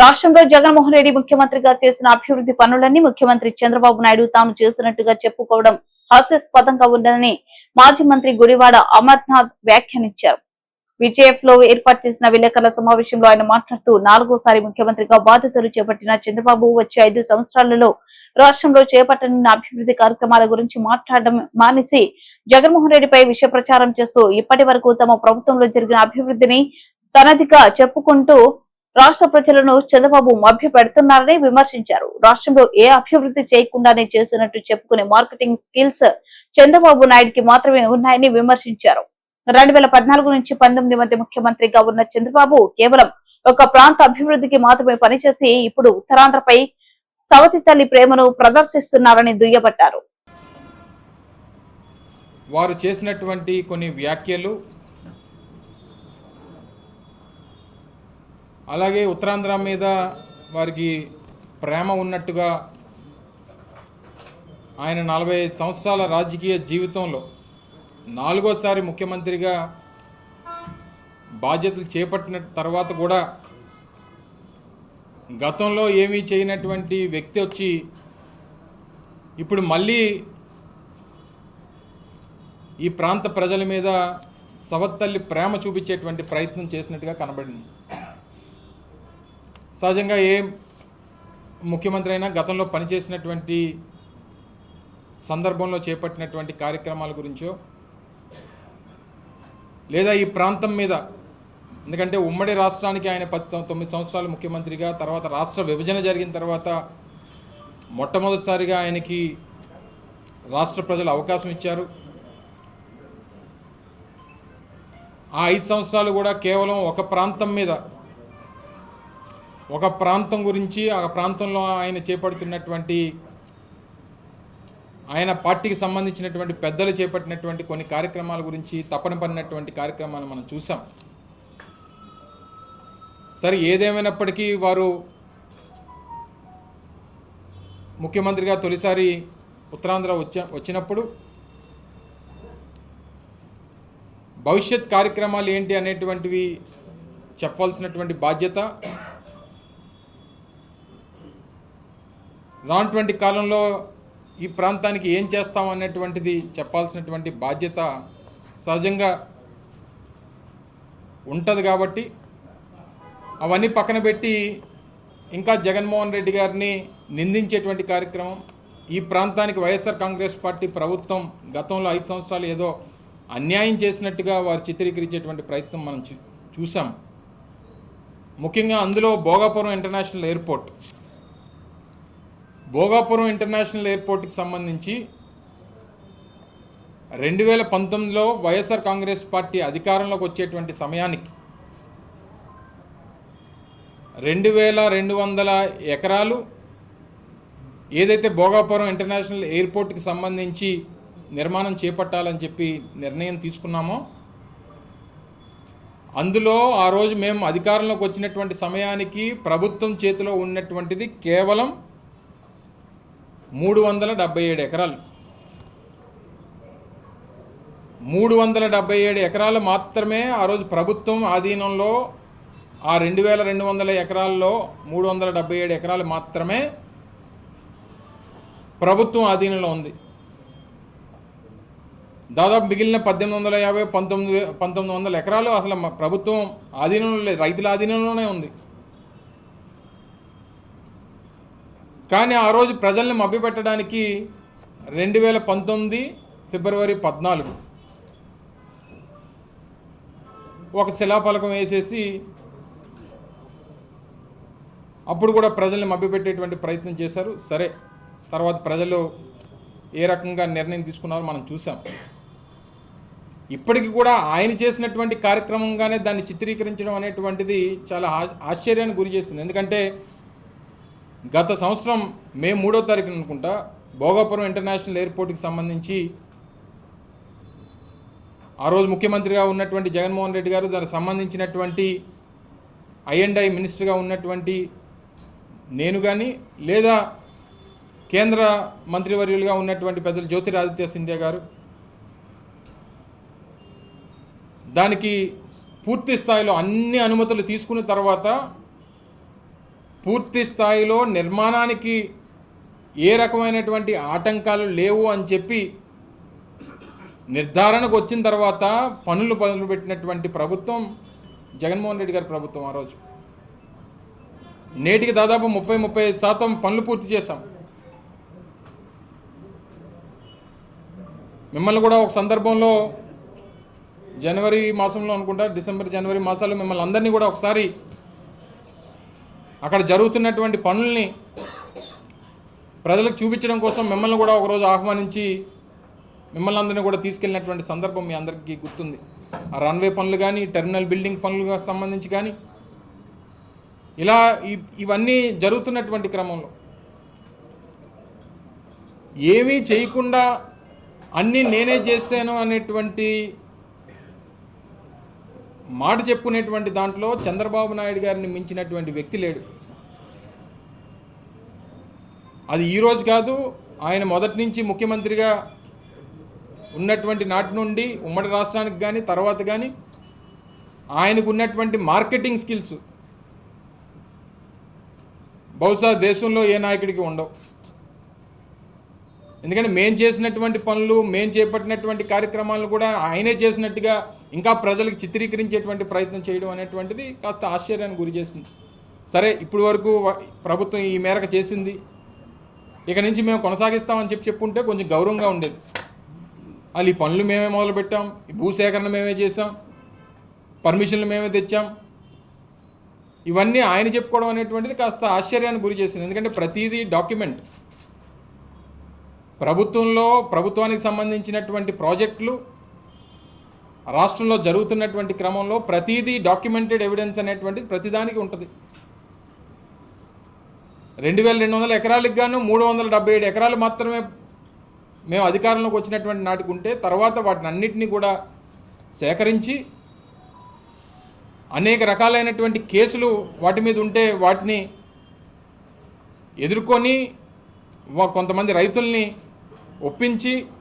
రాష్ట్రంలో జగన్మోహన్ రెడ్డి ముఖ్యమంత్రిగా చేసిన అభివృద్ధి పనులన్నీ ముఖ్యమంత్రి చంద్రబాబు నాయుడు తాము చేసినట్టుగా చెప్పుకోవడం హాస్యాస్పదంగా ఉందని మాజీ మంత్రి గుడివాడ అమర్నాథ్ వ్యాఖ్యానించారు. విజయఫ్ లో ఏర్పాటు చేసిన విలేకరుల సమావేశంలో ఆయన మాట్లాడుతూ 4వ ముఖ్యమంత్రిగా బాధ్యతలు చేపట్టిన చంద్రబాబు వచ్చే 5 సంవత్సరాలలో రాష్ట్రంలో చేపట్టనున్న అభివృద్ధి కార్యక్రమాల గురించి మాట్లాడడం మానేసి జగన్మోహన్ రెడ్డిపై విష ప్రచారం చేస్తూ ఇప్పటి వరకు తమ ప్రభుత్వంలో జరిగిన అభివృద్ధిని తనదిగా చెప్పుకుంటూ రాష్ట్ర ప్రజలను చంద్రబాబు మభ్య పెడుతున్నారని విమర్శించారు. రాష్ట్రంలో ఏ అభివృద్ధి చేయకుండానే చేసినట్టు చెప్పుకునే మార్కెటింగ్ స్కిల్స్ చంద్రబాబు నాయుడుకి మాత్రమే ఉన్నాయని విమర్శించారు. 2014 నుంచి 19 మధ్య ముఖ్యమంత్రిగా ఉన్న చంద్రబాబు కేవలం ఒక ప్రాంత అభివృద్ధికి మాత్రమే పనిచేసి ఇప్పుడు ఉత్తరాంధ్రపై సవతి తల్లి ప్రేమను ప్రదర్శిస్తున్నారని దుయ్యబట్టారు. వారు చేసినటువంటి కొన్ని వ్యాఖ్యలు అలాగే ఉత్తరాంధ్ర మీద వారికి ప్రేమ ఉన్నట్టుగా ఆయన 45 సంవత్సరాల రాజకీయ జీవితంలో 4వసారి ముఖ్యమంత్రిగా బాధ్యతలు చేపట్టిన తర్వాత కూడా గతంలో ఏమీ చేయనటువంటి వ్యక్తి వచ్చి ఇప్పుడు మళ్ళీ ఈ ప్రాంత ప్రజల మీద సవత్తల్లి ప్రేమ చూపించేటువంటి ప్రయత్నం చేసినట్టుగా కనబడింది. సహజంగా ఏ ముఖ్యమంత్రి అయినా గతంలో పనిచేసినటువంటి సందర్భంలో చేపట్టినటువంటి కార్యక్రమాల గురించో లేదా ఈ ప్రాంతం మీద, ఎందుకంటే ఉమ్మడి రాష్ట్రానికి ఆయన 9 సంవత్సరాలు ముఖ్యమంత్రిగా, తర్వాత రాష్ట్ర విభజన జరిగిన తర్వాత మొట్టమొదటిసారిగా ఆయనకి రాష్ట్ర ప్రజలు అవకాశం ఇచ్చారు. ఆ 5 సంవత్సరాలు కూడా కేవలం ఒక ప్రాంతం మీద, ఒక ప్రాంతం గురించి, ఆ ప్రాంతంలో ఆయన చేపడుతున్నటువంటి, ఆయన పార్టీకి సంబంధించినటువంటి పెద్దలు చేపట్టినటువంటి కొన్ని కార్యక్రమాల గురించి తపన పడినటువంటి కార్యక్రమాలను మనం చూసాం. సరే, ఏదేమైనప్పటికీ వారు ముఖ్యమంత్రిగా తొలిసారి ఉత్తరాంధ్ర వచ్చినప్పుడు భవిష్యత్ కార్యక్రమాలు ఏంటి అనేటువంటివి చెప్పాల్సినటువంటి బాధ్యత, రానటువంటి కాలంలో ఈ ప్రాంతానికి ఏం చేస్తాం అనేటువంటిది చెప్పాల్సినటువంటి బాధ్యత సహజంగా ఉంటుంది. కాబట్టి అవన్నీ పక్కన పెట్టి ఇంకా జగన్మోహన్ రెడ్డి గారిని నిందించేటువంటి కార్యక్రమం, ఈ ప్రాంతానికి వైఎస్ఆర్ కాంగ్రెస్ పార్టీ ప్రభుత్వం గతంలో 5 సంవత్సరాలు ఏదో అన్యాయం చేసినట్టుగా వారు చిత్రీకరించేటువంటి ప్రయత్నం మనం చూసాం. ముఖ్యంగా అందులో Bhogapuram international airport, Bhogapuram international ఎయిర్పోర్ట్కి సంబంధించి 2019లో వైఎస్ఆర్ కాంగ్రెస్ పార్టీ అధికారంలోకి వచ్చేటువంటి సమయానికి 2200 ఎకరాలు ఏదైతే భోగాపురం ఇంటర్నేషనల్ ఎయిర్పోర్ట్కి సంబంధించి నిర్మాణం చేపట్టాలని చెప్పి నిర్ణయం తీసుకున్నామో, అందులో ఆ రోజు మేము అధికారంలోకి వచ్చినటువంటి సమయానికి ప్రభుత్వం చేతిలో ఉన్నటువంటిది కేవలం 377 ఎకరాలు. 377 ఎకరాలు మాత్రమే ఆ రోజు ప్రభుత్వం ఆధీనంలో, ఆ 2200 ఎకరాల్లో 377 ఎకరాలు మాత్రమే ప్రభుత్వం ఆధీనంలో ఉంది. దాదాపు మిగిలిన 1850, 1900 ఎకరాలు అసలు ప్రభుత్వం ఆధీనంలో లేదు, రైతుల ఆధీనంలోనే ఉంది. కానీ ఆ రోజు ప్రజల్ని మభ్యపెట్టడానికి 2019 ఫిబ్రవరి 14 ఒక శిలాఫలకం వేసేసి అప్పుడు కూడా ప్రజల్ని మభ్యపెట్టేటువంటి ప్రయత్నం చేశారు. సరే, తర్వాత ప్రజలు ఏ రకంగా నిర్ణయం తీసుకున్నారో మనం చూసాం. ఇప్పటికి కూడా ఆయన చేసినటువంటి కార్యక్రమంగానే దాన్ని చిత్రీకరించడం అనేటువంటిది చాలా ఆశ్చర్యానికి గురి చేస్తుంది. ఎందుకంటే గత సంవత్సరం మే 3వ తారీఖున అనుకుంటా భోగాపురం ఇంటర్నేషనల్ ఎయిర్పోర్ట్కి సంబంధించి ఆ రోజు ముఖ్యమంత్రిగా ఉన్నటువంటి జగన్మోహన్ రెడ్డి గారు, దానికి సంబంధించినటువంటి I&I మినిస్టర్గా ఉన్నటువంటి నేను కానీ, లేదా కేంద్ర మంత్రివర్యులుగా ఉన్నటువంటి పెద్దలు జ్యోతిరాదిత్య సింధియా గారు దానికి పూర్తి స్థాయిలో అన్ని అనుమతులు తీసుకున్న తర్వాత పూర్తి స్థాయిలో నిర్మాణానికి ఏ రకమైనటువంటి ఆటంకాలు లేవు అని చెప్పి నిర్ధారణకు వచ్చిన తర్వాత పనులు మొదలుపెట్టినటువంటి ప్రభుత్వం జగన్మోహన్ రెడ్డి గారి ప్రభుత్వం. ఆ రోజు నేటికి దాదాపు 30-35% పనులు పూర్తి చేశాం. మిమ్మల్ని కూడా ఒక సందర్భంలో జనవరి మాసంలో అనుకుంటా, డిసెంబర్ జనవరి మాసాల్లో మిమ్మల్ని అందరినీ కూడా ఒకసారి అక్కడ జరుగుతున్నటువంటి పనుల్ని ప్రజలకు చూపించడం కోసం మిమ్మల్ని కూడా ఒకరోజు ఆహ్వానించి మిమ్మల్ని అందరినీ కూడా తీసుకెళ్ళినటువంటి సందర్భం మీ అందరికీ గుర్తుంది. ఆ రన్వే పనులు కానీ, టెర్మినల్ బిల్డింగ్ పనులకు సంబంధించి కానీ, ఇలా ఇవన్నీ జరుగుతున్నటువంటి క్రమంలో ఏమీ చేయకుండా అన్నీ నేనే చేశాను అనేటువంటి మాట చెప్పుకునేటువంటి దాంట్లో చంద్రబాబు నాయుడు గారిని మించినటువంటి వ్యక్తి లేడు. అది ఈరోజు కాదు, ఆయన మొదటి నుంచి ముఖ్యమంత్రిగా ఉన్నటువంటి నాటి నుండి ఉమ్మడి రాష్ట్రానికి కానీ తర్వాత కానీ ఆయనకు ఉన్నటువంటి మార్కెటింగ్ స్కిల్స్ బహుశా దేశంలో ఏ నాయకుడికి ఉండవు. ఎందుకంటే మేము చేసినటువంటి పనులు, మేము చేపట్టినటువంటి కార్యక్రమాలను కూడా ఆయనే చేసినట్టుగా ఇంకా ప్రజలకు చిత్రీకరించేటువంటి ప్రయత్నం చేయడం అనేటువంటిది కాస్త ఆశ్చర్యానికి గురి చేసింది. సరే, ఇప్పటి వరకు ప్రభుత్వం ఈ మేరకు చేసింది, ఇక నుంచి మేము కొనసాగిస్తామని చెప్పుంటే కొంచెం గౌరవంగా ఉండేది. వాళ్ళు ఈ పనులు మేమే మొదలుపెట్టాం, ఈ భూసేకరణ మేమే చేసాం, పర్మిషన్లు మేమే తెచ్చాం, ఇవన్నీ ఆయన చెప్పుకోవడం అనేటువంటిది కాస్త ఆశ్చర్యానికి గురి చేసింది. ఎందుకంటే ప్రతిదీ డాక్యుమెంట్. ప్రభుత్వానికి సంబంధించినటువంటి ప్రాజెక్టులు రాష్ట్రంలో జరుగుతున్నటువంటి క్రమంలో ప్రతిదీ డాక్యుమెంటెడ్ ఎవిడెన్స్ అనేటువంటిది ప్రతిదానికి ఉంటుంది. 2200 ఎకరాలకు గాను 377 ఎకరాలు మాత్రమే మేము అధికారంలోకి వచ్చినటువంటి నాటికి ఉంటే, తర్వాత వాటిని అన్నిటినీ కూడా సేకరించి అనేక రకాలైనటువంటి కేసులు వాటి మీద ఉంటే వాటిని ఎదుర్కొని కొంతమంది రైతుల్ని ఒప్పించి